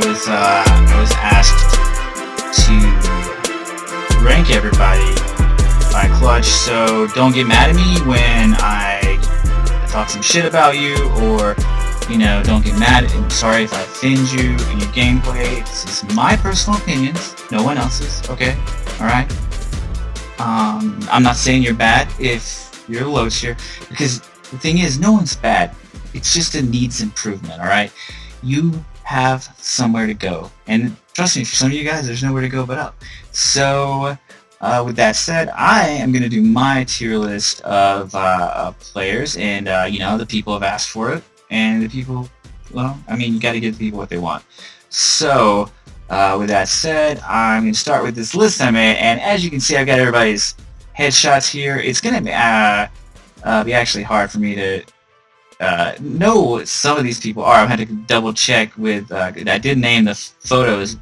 I was asked to rank everybody by Clutch, so don't get mad at me when I talk some shit about you, or don't get mad. I'm sorry if I offend you in your gameplay. This is my personal opinions, no one else's. Okay, all right. I'm not saying you're bad if you're low tier, because the thing is, no one's bad. It's just a needs improvement. All right, you have somewhere to go, and trust me, for some of you guys, there's nowhere to go but up. So, with that said, I am going to do my tier list of players, and the people have asked for it, and the people, well, I mean, you got to give the people what they want. So, with that said, I'm going to start with this list I made, and as you can see, I've got everybody's headshots here. It's going to be actually hard for me to know what some of these people are. I've had to double check with, I did name the photos,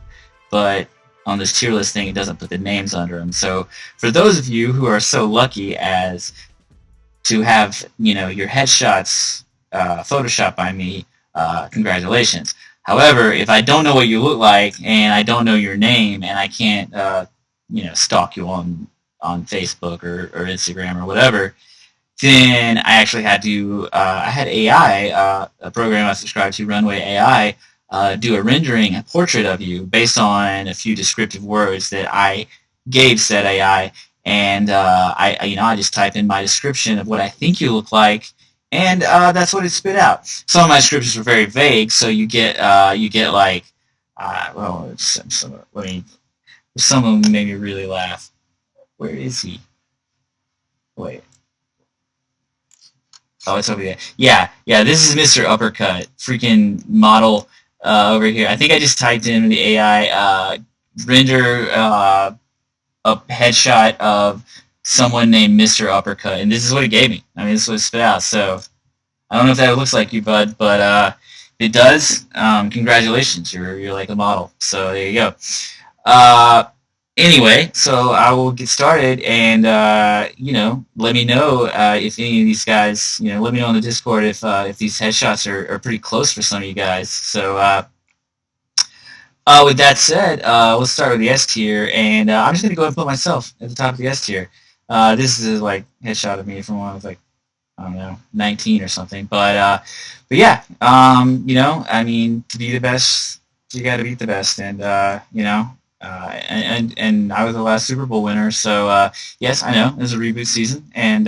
but on this tier list thing, it doesn't put the names under them. So for those of you who are so lucky as to have, your headshots photoshopped by me, congratulations. However, if I don't know what you look like, and I don't know your name, and I can't, stalk you on Facebook or Instagram or whatever, then I actually had to, I had AI, a program I subscribed to, Runway AI, do a rendering, a portrait of you based on a few descriptive words that I gave said AI, and I just type in my description of what I think you look like, and that's what it spit out. Some of my descriptions were very vague, so you get like, some of them made me really laugh. Where is he? Wait. Oh, it's over there. Yeah, this is Mr. Uppercut, freaking model over here. I think I just typed in the AI render a headshot of someone named Mr. Uppercut, and this is what it gave me. I mean, this is what it spit out. So I don't know if that looks like you, bud, but it does. Congratulations, you're like a model. So there you go. Anyway, so I will get started, and let me know if any of these guys, let me know on the Discord if these headshots are pretty close for some of you guys. So with that said, let's start with the S tier, and I'm just gonna go ahead and put myself at the top of the S tier. This is like headshot of me from when I was like, I don't know, 19 or something. But yeah, I mean, to be the best, you got to beat the best, and and I was the last Super Bowl winner, so yes, I know, it was a reboot season, and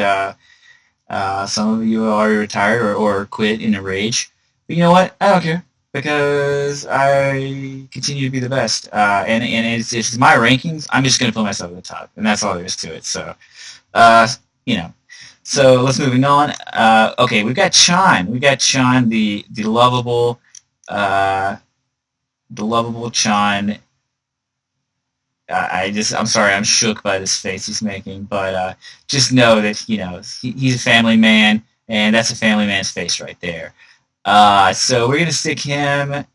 some of you are retired or quit in a rage, but you know what, I don't care, because I continue to be the best, and it's my rankings, I'm just going to put myself at the top, and that's all there is to it, so, so let's moving on. Okay, we've got Chime, the lovable Chime. I'm sorry, I'm shook by this face he's making, but just know that, he's a family man, and that's a family man's face right there. So we're going to stick him,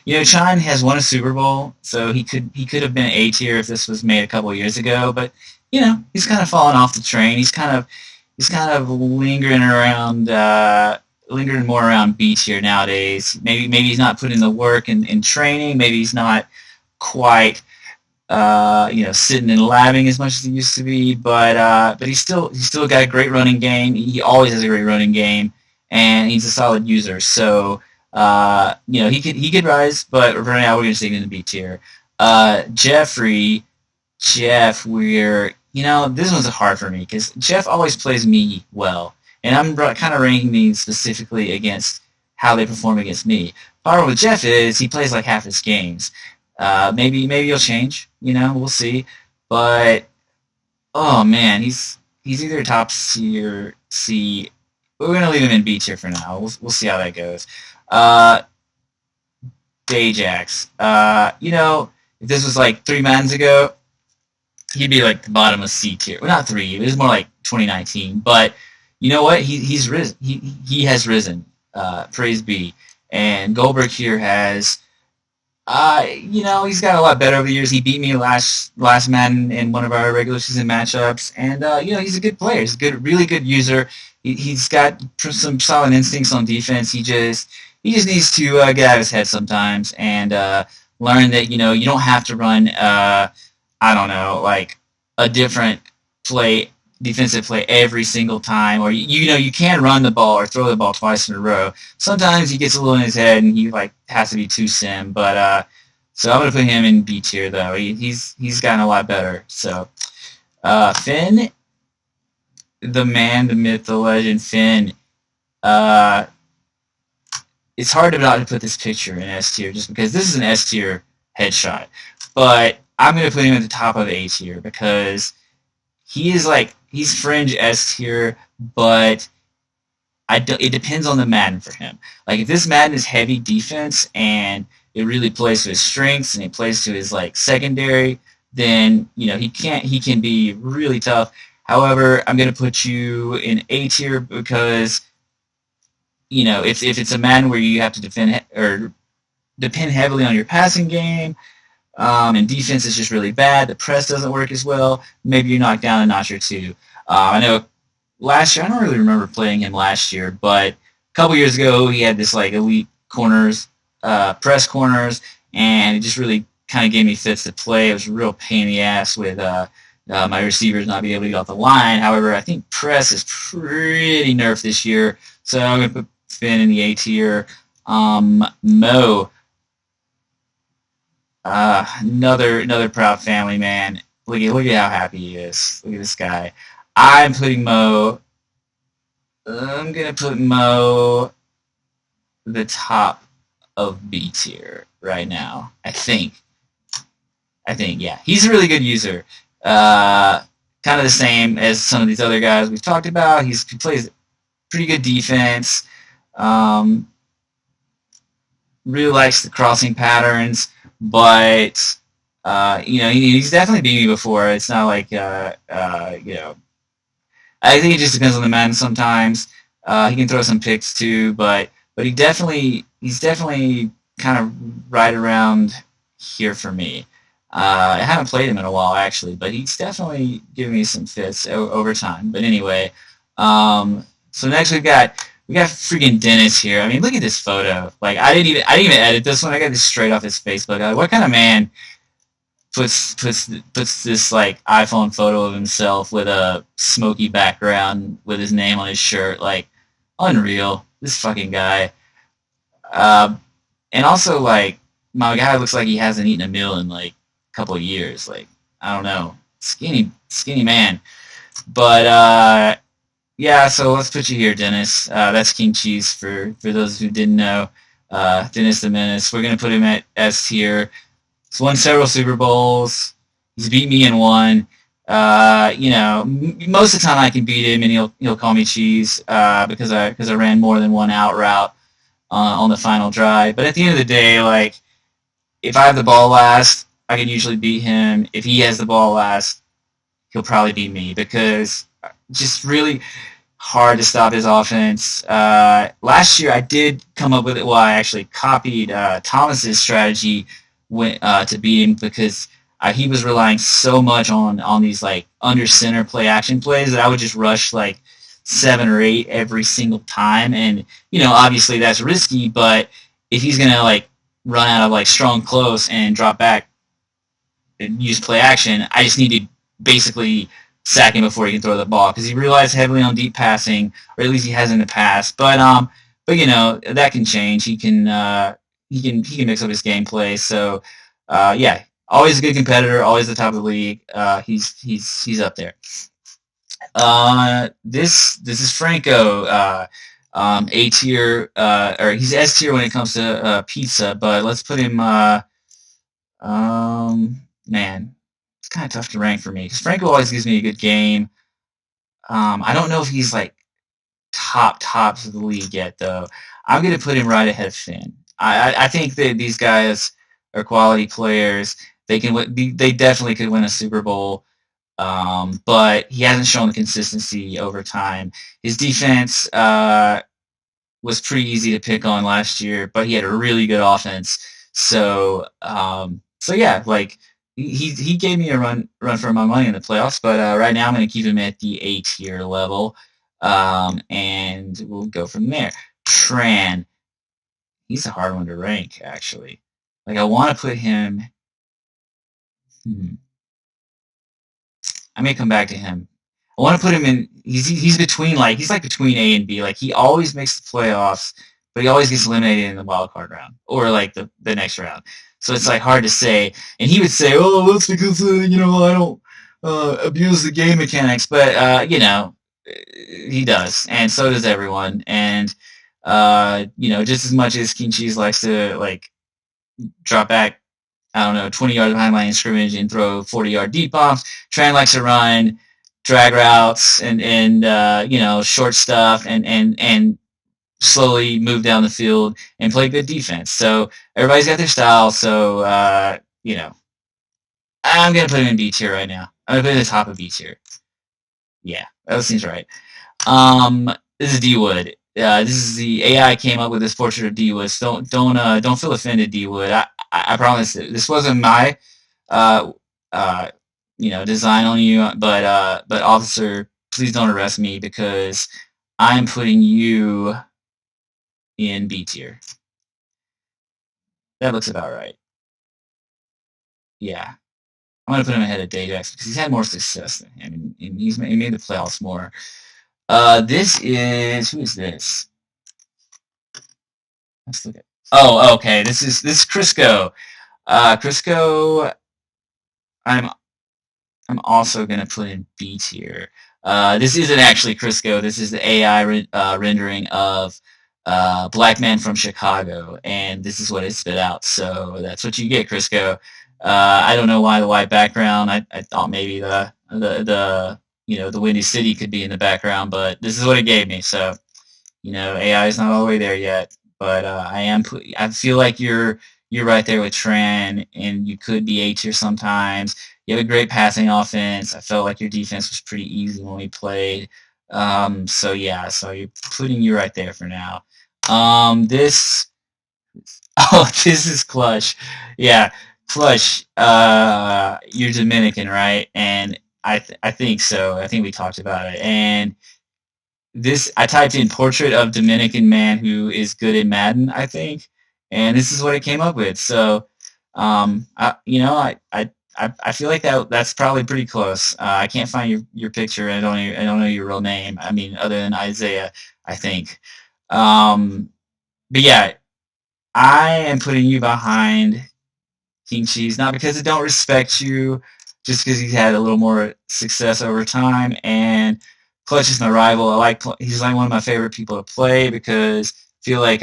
Chime has won a Super Bowl, so he could have been A tier if this was made a couple of years ago, but, he's kind of fallen off the train. He's kind of lingering more around B tier nowadays. Maybe he's not putting the work in training, maybe he's not quite sitting and labbing as much as he used to be, but he's still got a great running game. He always has a great running game, and he's a solid user. So he could rise, but right now we're gonna stick him in the B tier. Jeff, this one's hard for me because Jeff always plays me well, and I'm kind of ranking these specifically against how they perform against me. Problem with Jeff is he plays like half his games. Maybe he'll change, we'll see. But oh man, he's either top C or C. We're gonna leave him in B tier for now. We'll see how that goes. Dajax. If this was like 3 Maddens ago, he'd be like the bottom of C tier. Well, not 3. It was more like 2019. But you know what? He's risen. He has risen. Praise be. And Goldberg here has. He's got a lot better over the years. He beat me last Madden in one of our regular season matchups, and he's a good player. He's a really good user. He's got some solid instincts on defense. He just he just needs to get out of his head sometimes and learn that you don't have to run I don't know, like a different play, defensive play every single time, or you can run the ball or throw the ball twice in a row. Sometimes he gets a little in his head and he like has to be too sim, but so I'm gonna put him in B tier though. He's gotten a lot better. So Finn, the man, the myth, the legend, Finn. Uh, it's hard to not put this picture in S tier just because this is an S tier headshot, but I'm gonna put him at the top of A tier because he's fringe S tier, but it depends on the Madden for him. Like if this Madden is heavy defense and it really plays to his strengths and it plays to his like secondary, then he can be really tough. However, I'm gonna put you in A tier because if it's a Madden where you have to defend or depend heavily on your passing game, and defense is just really bad, the press doesn't work as well, maybe you're knocked down a notch or two. I know last year, I don't really remember playing him last year, but a couple years ago he had this like elite corners, press corners, and it just really kind of gave me fits to play. It was a real pain in the ass with my receivers not being able to get off the line. However, I think press is pretty nerfed this year, so I'm going to put Finn in the A tier. Mo, another proud family man. Look at how happy he is. Look at this guy. I'm gonna put Mo the top of B tier right now. I think, yeah. He's a really good user. Kind of the same as some of these other guys we've talked about. He plays pretty good defense. Really likes the crossing patterns, but he's definitely beat me before. It's not like I think it just depends on the man sometimes. He can throw some picks too, but he's definitely kind of right around here for me. I haven't played him in a while actually, but he's definitely giving me some fits over time. But anyway, so next we got freaking Dennis here. I mean, look at this photo. Like I didn't even edit this one. I got this straight off his Facebook. Like, what kind of man puts this like iPhone photo of himself with a smoky background with his name on his shirt? Like, unreal. This fucking guy. And also like my guy looks like he hasn't eaten a meal in like a couple of years. Like, I don't know, skinny man. But yeah, so let's put you here, Dennis. That's King Cheese for those who didn't know. Dennis the Menace. We're gonna put him at S tier. He's won several Super Bowls. He's beat me in one. Most of the time I can beat him, and he'll call me Cheese because I ran more than one out route on the final drive. But at the end of the day, like if I have the ball last, I can usually beat him. If he has the ball last, he'll probably beat me because just really hard to stop his offense. Last year I did come up with it. Well, I actually copied Thomas's strategy to beat him because he was relying so much on these like under center play action plays that I would just rush like 7 or 8 every single time, and obviously that's risky. But if he's gonna like run out of like strong close and drop back and use play action, I just need to basically sack him before he can throw the ball because he relies heavily on deep passing, or at least he has in the past. But that can change. He can mix up his gameplay. So yeah, always a good competitor, always the top of the league. He's up there. This is Franco. A tier, or he's S tier when it comes to pizza, but let's put him. Man, it's kind of tough to rank for me because Franco always gives me a good game. I don't know if he's like top of the league yet, though. I'm gonna put him right ahead of Finn. I think that these guys are quality players. They definitely could win a Super Bowl, but he hasn't shown the consistency over time. His defense was pretty easy to pick on last year, but he had a really good offense. So yeah, like he gave me a run for my money in the playoffs. But right now I'm going to keep him at the A tier level, and we'll go from there. Tran. He's a hard one to rank, actually. Like, I want to put him. Hmm, I may come back to him. I want to put him in. He's between he's like between A and B. Like he always makes the playoffs, but he always gets eliminated in the wild card round or like the next round. So it's like hard to say. And he would say, "Oh, that's because I don't abuse the game mechanics," but he does, and so does everyone. And just as much as King Cheese likes to like drop back, I don't know, 20 yards behind line of scrimmage and throw 40-yard deep bombs. Tran likes to run drag routes and short stuff and slowly move down the field and play good defense. So everybody's got their style. So I'm gonna put him in B tier right now. I'm gonna put him at the top of B tier. Yeah, that seems right. This is D Wood. This is the AI came up with this portrait of D Wood. So don't feel offended, D Wood. I promise this wasn't my uh, uh, design on you, but officer, please don't arrest me because I'm putting you in B tier. That looks about right. Yeah, I'm gonna put him ahead of Dajax because he's had more success than him, and he made the playoffs more. This is who is this? Let's look at. Oh, okay. This is Crisco. Crisco, I'm also gonna put in B tier. This isn't actually Crisco. This is the AI rendering of Black Man from Chicago, and this is what it spit out. So that's what you get, Crisco. I don't know why the white background. I thought maybe the Windy City could be in the background, but this is what it gave me. So AI is not all the way there yet, but I feel like you're right there with Tran, and you could be A tier sometimes. You have a great passing offense. I felt like your defense was pretty easy when we played. So yeah, so you're putting you right there for now. This oh, this is Clutch. Yeah, Clutch. You're Dominican, right? And I think so. I think we talked about it. And I typed in portrait of Dominican man who is good at Madden, I think, and this is what it came up with. So, I feel like that's probably pretty close. I can't find your picture. I don't know your real name. I mean, other than Isaiah, I think. But yeah, I am putting you behind King Cheese, not because I don't respect you, just because he's had a little more success over time. And Clutch is my rival. He's like one of my favorite people to play because I feel like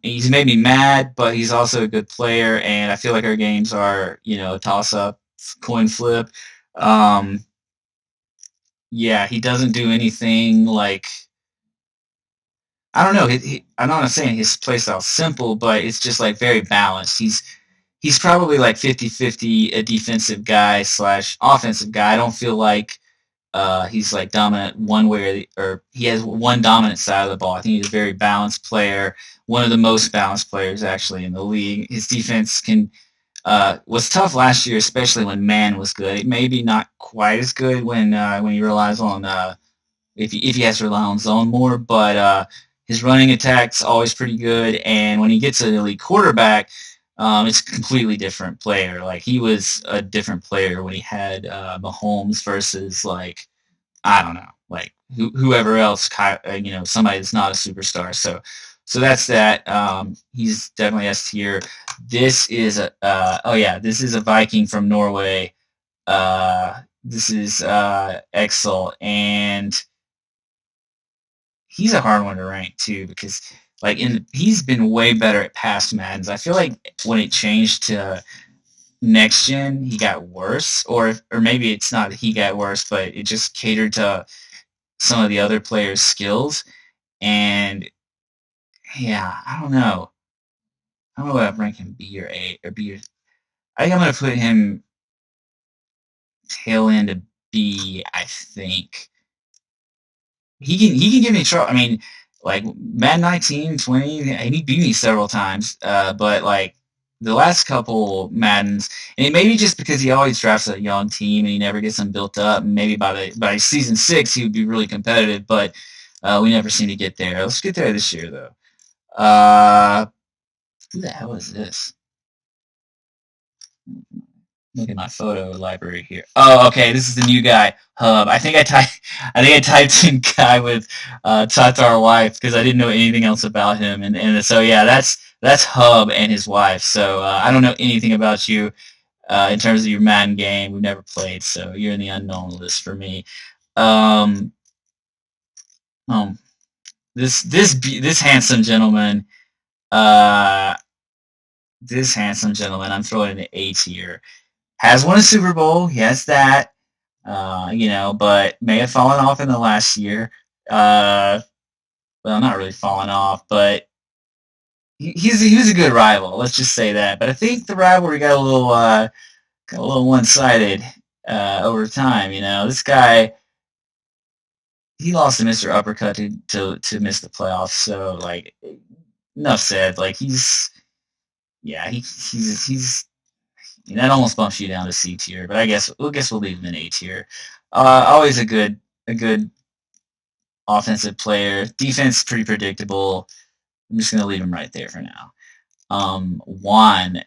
he's made me mad, but he's also a good player, and I feel like our games are toss up, coin flip. Um, yeah, he doesn't do anything like I don't know. I'm not saying his playstyle's simple, but it's just like very balanced. He's probably like 50-50 a defensive guy slash offensive guy. I don't feel like he's like dominant one way or he has one dominant side of the ball. I think he's a very balanced player, one of the most balanced players actually in the league. His defense was tough last year, especially when man was good. It maybe not quite as good when he relies on if he has to rely on zone more, but his running attack's always pretty good, and when he gets an elite quarterback, it's a completely different player. Like he was a different player when he had Mahomes versus like I don't know, like whoever else, somebody that's not a superstar. So that's that. He's definitely S tier. This is this is a Viking from Norway. This is Excel, and he's a hard one to rank too because he's been way better at past Maddens. I feel like when it changed to next gen, he got worse, or maybe it's not that he got worse, but it just catered to some of the other players' skills. And yeah, I don't know. I don't know what I'd rank him B or A or B. I think I'm gonna put him tail end of B. I think he can give me trouble. I mean, like Madden 19, 20, he beat me several times. But like the last couple Maddens, and it may be just because he always drafts a young team and he never gets them built up. And maybe by season 6 he would be really competitive, but we never seem to get there. Let's get there this year though. Uh, who the hell is this? Look at my photo library here. Oh, okay. This is the new guy, Hub. I think I typed in guy with Tatar wife because I didn't know anything else about him, and so yeah, that's Hub and his wife. So I don't know anything about you in terms of your Madden game. We've never played, so you're in the unknown list for me. Um, um this handsome gentleman, uh, I'm throwing in an A tier. Has won a Super Bowl. He has that. But may have fallen off in the last year. Well, not really fallen off, but he was a good rival. Let's just say that. But I think the rivalry got a little one-sided over time. This guy, he lost to Mr. Uppercut to miss the playoffs. So like, enough said. Like yeah, he's that almost bumps you down to C tier. But I guess we'll leave him in A tier. Always a good offensive player. Defense pretty predictable. I'm just gonna leave him right there for now. Juan.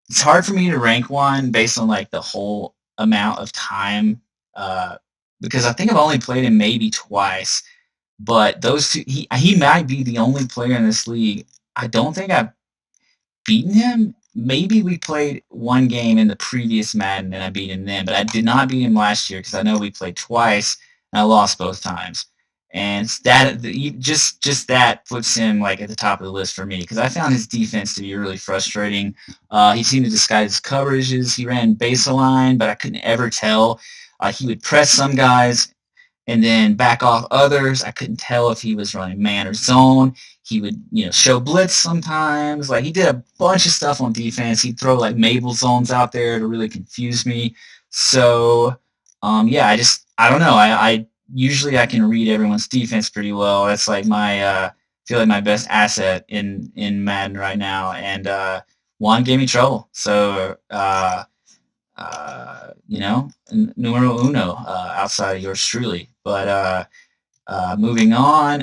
It's hard for me to rank Juan based on like the whole amount of time, uh, because I think I've only played him maybe twice. But those two, he might be the only player in this league. I don't think I've beaten him. Maybe we played one game in the previous Madden and I beat him then, but I did not beat him last year because I know we played twice and I lost both times. And just that puts him like at the top of the list for me because I found his defense to be really frustrating. He seemed to disguise his coverages. He ran baseline, but I couldn't ever tell. He would press some guys and then back off others. I couldn't tell if he was running man or zone. He would, show blitz sometimes. Like he did a bunch of stuff on defense. He'd throw like Mabel zones out there to really confuse me. So, yeah, I don't know. I usually I can read everyone's defense pretty well. That's like feel like my best asset in Madden right now. And Juan gave me trouble. So, numero uno outside of yours truly. But moving on,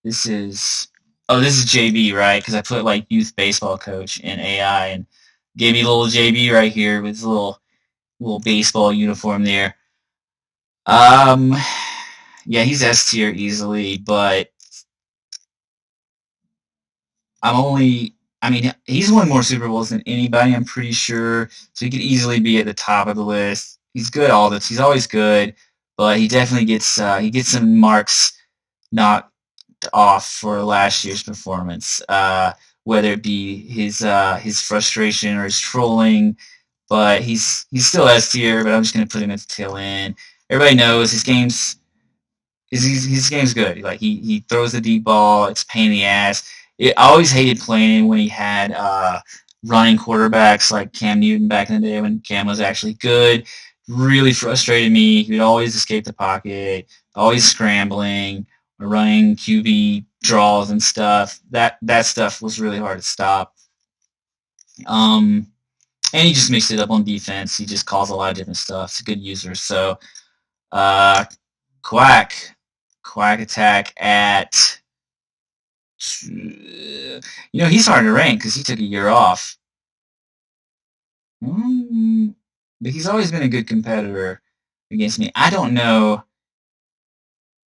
this is JB, right? Because I put like youth baseball coach in AI and gave me little JB right here with his little baseball uniform there. Um, yeah, he's S tier easily, but I'm only. I mean, he's won more Super Bowls than anybody. I'm pretty sure, so he could easily be at the top of the list. He's good all this. He's always good, but he gets some marks knocked off for last year's performance. Whether it be his frustration or his trolling, but he's still S tier. But I'm just gonna put him at the tail end. Everybody knows his game's good. Like he throws the deep ball. It's a pain in the ass. I always hated playing him when he had running quarterbacks like Cam Newton back in the day when Cam was actually good. Really frustrated me. He would always escape the pocket, always scrambling, or running QB draws and stuff. That stuff was really hard to stop. And he just mixed it up on defense. He just calls a lot of different stuff. He's a good user. So uh, Quack. Quack Attack at. He's hard to rank because he took a year off. But he's always been a good competitor against me. I don't know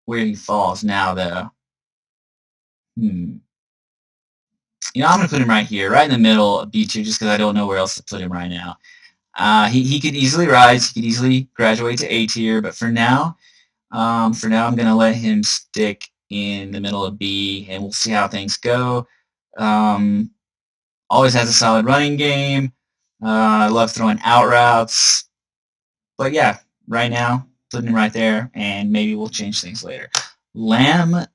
where he falls now, though. I'm going to put him right here, right in the middle of B2, just because I don't know where else to put him right now. He could easily rise. He could easily graduate to A tier, but for now, I'm going to let him stick in the middle of B, and we'll see how things go. Always has a solid running game. I love throwing out routes. But yeah, right now, putting him right there, and maybe we'll change things later. Lamb,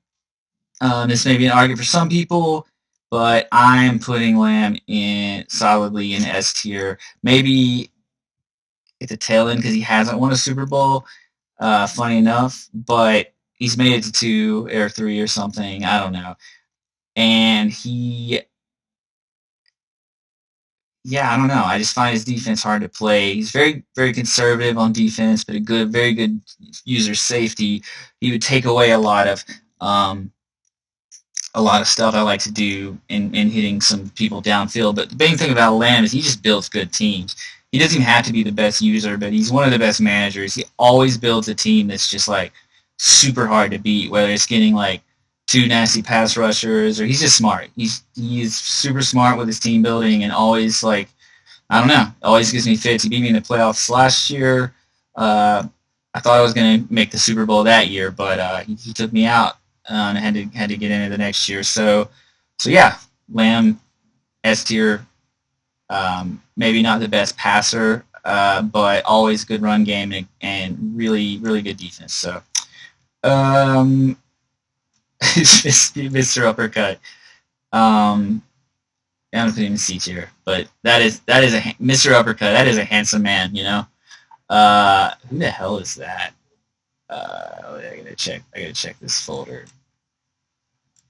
this may be an argument for some people, but I'm putting Lamb in solidly in S tier. Maybe at the tail end because he hasn't won a Super Bowl. Funny enough, but he's made it to 2 or 3 or something. I don't know. And I don't know. I just find his defense hard to play. He's very, very conservative on defense, but very good user safety. He would take away a lot of a lot of stuff I like to do in hitting some people downfield. But the big thing about Lamb is he just builds good teams. He doesn't even have to be the best user, but he's one of the best managers. He always builds a team that's just like super hard to beat, whether it's getting like two nasty pass rushers or he's just smart. He's super smart with his team building and always like I don't know, always gives me fits. He beat me in the playoffs last year. I thought I was going to make the Super Bowl that year, but he took me out and had to get into the next year. So yeah, Lamb S tier. Maybe not the best passer, but always good run game and really really good defense. So um, Mr. Uppercut. I'm gonna put him in C tier, but that is a Mr. Uppercut. That is a handsome man, you know. Who the hell is that? I gotta check. I gotta check this folder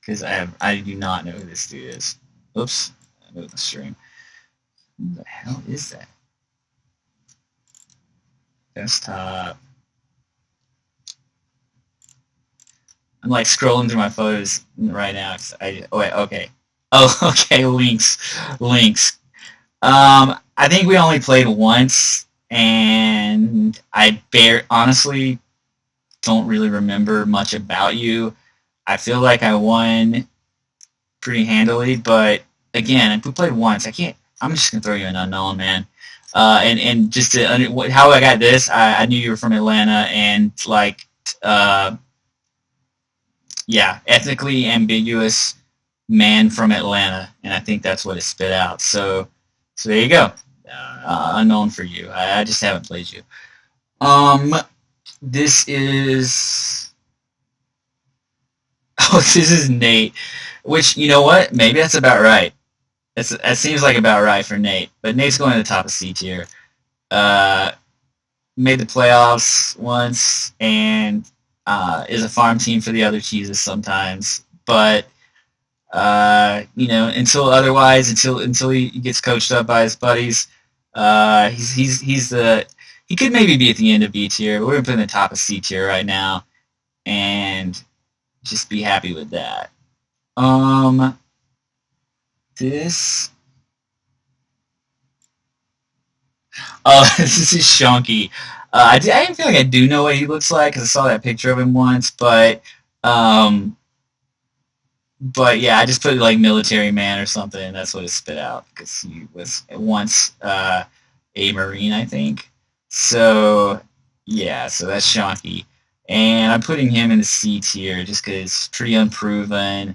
because I do not know who this dude is. Oops, I moved the stream. Who the hell is that? Desktop. I'm like scrolling through my photos right now. Wait, okay. Oh, okay. Links. I think we only played once, and I honestly don't really remember much about you. I feel like I won pretty handily, but again, if we played once, I can't. I'm just gonna throw you an unknown, man. And just how I got this, I knew you were from Atlanta, and like, yeah, ethnically ambiguous man from Atlanta, and I think that's what it spit out. So there you go. Unknown for you. I just haven't played you. This is this is Nate, which you know what? Maybe that's about right. That seems like about right for Nate. But Nate's going to the top of C tier. Made the playoffs once and is a farm team for the other cheeses sometimes. But until he gets coached up by his buddies, he could maybe be at the end of B tier, but we're gonna put him in the top of C tier right now, and just be happy with that. This. Oh, this is Shonky. I feel like I do know what he looks like because I saw that picture of him once, um, but yeah, I just put like military man or something, and that's what it spit out because he was once a Marine, I think. So yeah, so that's Shonky, and I'm putting him in the C tier just because pretty unproven.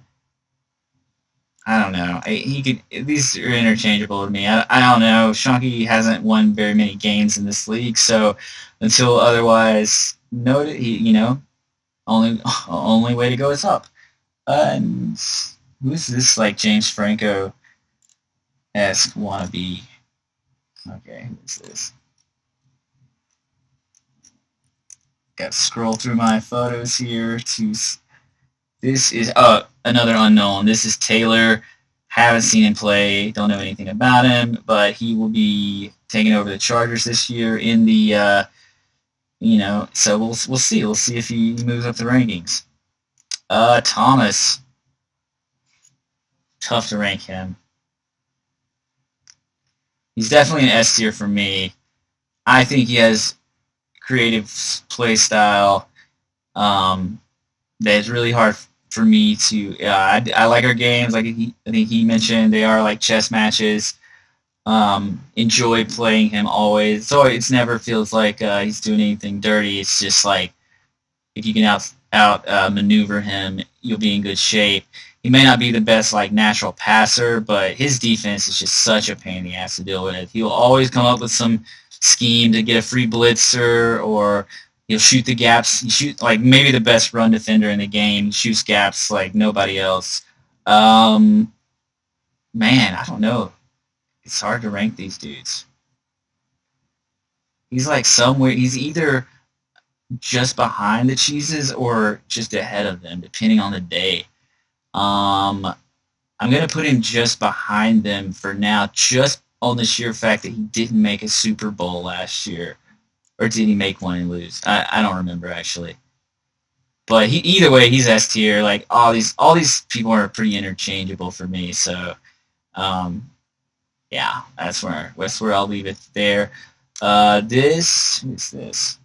I don't know. He could. These are interchangeable to me. I don't know. Shonky hasn't won very many games in this league, so until otherwise noted, only way to go is up. And who's this like James Franco-esque wannabe? Okay, who's this? Got to scroll through my photos here to. This is another unknown. This is Taylor. Haven't seen him play. Don't know anything about him, but he will be taking over the Chargers this year in the. So we'll see. We'll see if he moves up the rankings. Thomas. Tough to rank him. He's definitely an S tier for me. I think he has creative play style that is really hard for me to. I like our games. Like I think he mentioned, they are like chess matches. Enjoy playing him always. So it's never feels like he's doing anything dirty. It's just like if you can out maneuver him, you'll be in good shape. He may not be the best like natural passer, but his defense is just such a pain in the ass to deal with. He'll always come up with some scheme to get a free blitzer, or he'll shoot the gaps. He shoot like maybe the best run defender in the game. He shoots gaps like nobody else. Man, I don't know. It's hard to rank these dudes. He's like somewhere. He's either just behind the cheeses or just ahead of them, depending on the day. I'm gonna put him just behind them for now, just on the sheer fact that he didn't make a Super Bowl last year, or did he make one and lose? I don't remember actually. But either way, he's S tier. Like all these people are pretty interchangeable for me. So um, yeah, that's where I'll leave it there. Who's this?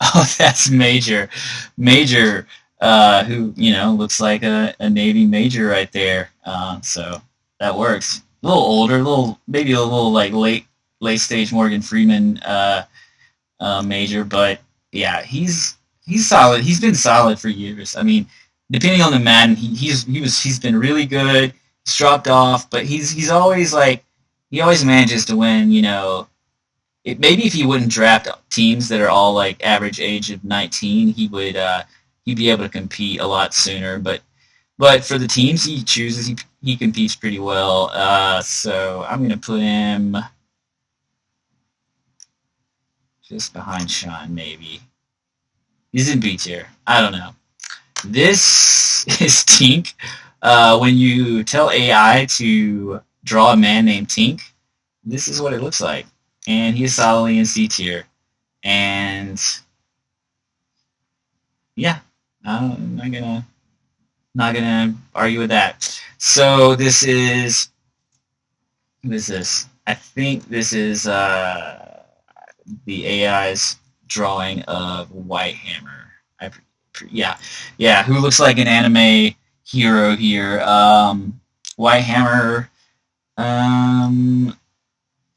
Oh, that's Major, who looks like a Navy major right there. So that works. A little older, maybe a little like late stage Morgan Freeman major, but yeah, he's solid. He's been solid for years. I mean, depending on the Madden, he's been really good. He's dropped off, but he's always like he always manages to win. Maybe if he wouldn't draft teams that are all like average age of 19, he'd be able to compete a lot sooner. But for the teams he chooses, he competes pretty well. So I'm gonna put him just behind Sean, maybe. He's in B tier. I don't know. This is Tink. When you tell AI to draw a man named Tink, this is what it looks like. And he's solidly in C tier. And yeah, I'm not gonna argue with that. So this is who is this? I think this is the AI's drawing of White Hammer. Yeah, who looks like an anime hero here. White Hammer.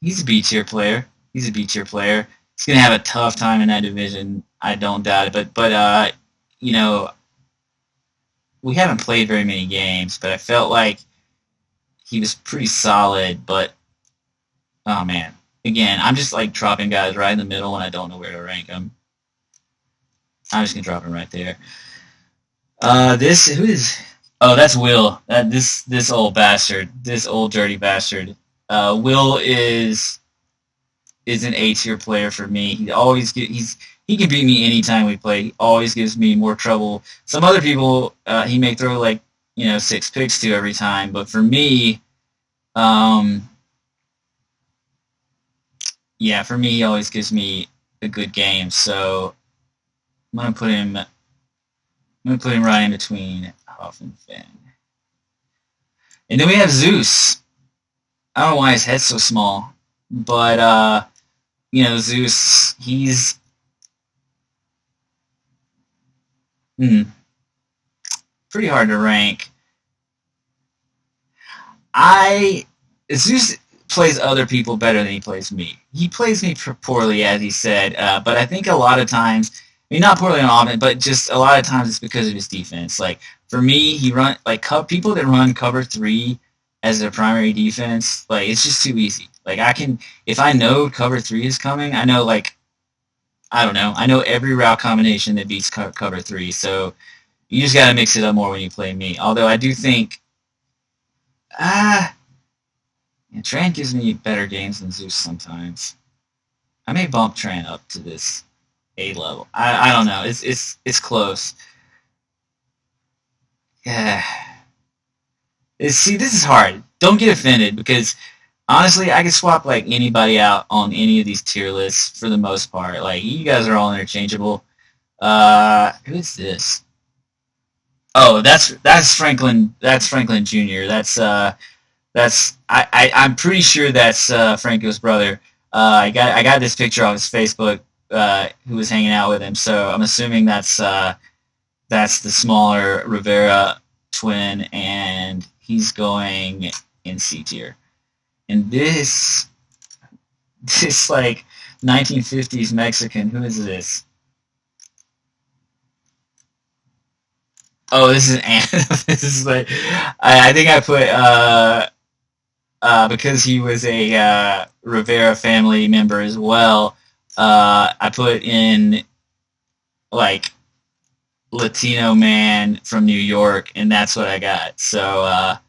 He's a B tier player. He's a B tier player. He's gonna have a tough time in that division. I don't doubt it. But you know, we haven't played very many games, but I felt like he was pretty solid. But oh man, again, I'm just like dropping guys right in the middle, and I don't know where to rank them. I'm just gonna drop him right there. This who is? Oh, that's Will. This old bastard. This old dirty bastard. Will is an A tier player for me. He can beat me anytime we play. He always gives me more trouble. Some other people he may throw like 6 picks to every time, but for me, yeah, for me he always gives me a good game. So I'm gonna put him. I'm gonna put him right in between Huff and Finn. And then we have Zeus. I don't know why his head's so small, but Zeus, he's pretty hard to rank. Zeus plays other people better than he plays me. He plays me poorly, as he said, but I think a lot of times, I mean, not poorly on offense, but just a lot of times it's because of his defense. Like for me, people that run cover 3 as their primary defense, like it's just too easy. Like if I know cover 3 is coming, I know I know every route combination that beats cover 3. So you just got to mix it up more when you play me. Although I do think, Tran gives me better games than Zeus sometimes. I may bump Tran up to this A level. I don't know. It's close. Yeah. See, this is hard. Don't get offended because honestly, I could swap like anybody out on any of these tier lists for the most part. Like you guys are all interchangeable. Who is this? Oh, that's Franklin. That's Franklin Jr. I'm pretty sure that's Franco's brother. I got this picture on his Facebook. Who was hanging out with him? So I'm assuming that's the smaller Rivera twin, and he's going in C tier. And this like 1950s Mexican. Who is this? Oh, this is this is like I think I put because he was a Rivera family member as well. I put in like Latino man from New York, and that's what I got. So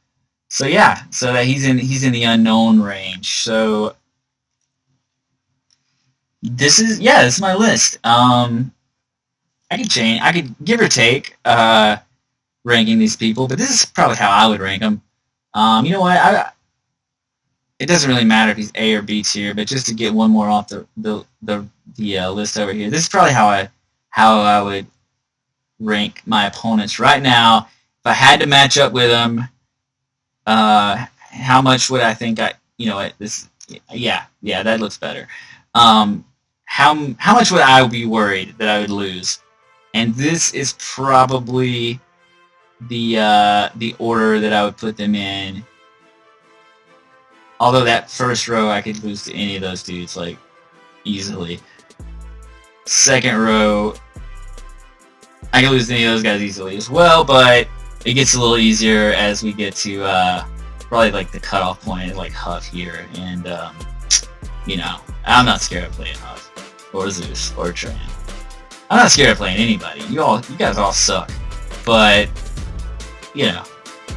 yeah, so that he's in the unknown range. So this is my list. I could give or take ranking these people, but this is probably how I would rank them. You know what? It doesn't really matter if he's A or B tier, but just to get one more off the list over here, this is probably how how I would rank my opponents right now. If I had to match up with them, how much would I think yeah, that looks better. How much would I be worried that I would lose? And this is probably the order that I would put them in. Although that first row I could lose to any of those dudes like easily. Second row I could lose to any of those guys easily as well, but it gets a little easier as we get to probably like the cutoff point, like Huff here, and you know, I'm not scared of playing Huff or Zeus or Tran. I'm not scared of playing anybody. You guys all suck, but you know,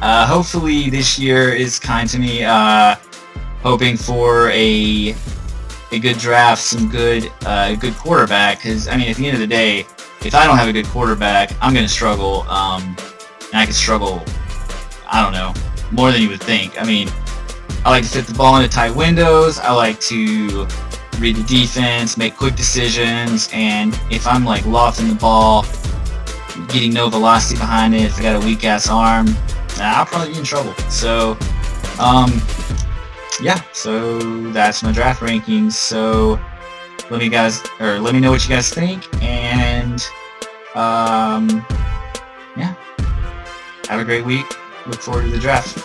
hopefully this year is kind to me. Hoping for a good draft, some good quarterback. Because I mean, at the end of the day, if I don't have a good quarterback, I'm gonna struggle. And I can struggle, I don't know, more than you would think. I mean, I like to fit the ball into tight windows. I like to read the defense, make quick decisions, and if I'm like lofting the ball, getting no velocity behind it, if I got a weak ass arm, I'll probably be in trouble. So, yeah, so that's my draft rankings. So let me know what you guys think, and yeah, have a great week. Look forward to the draft.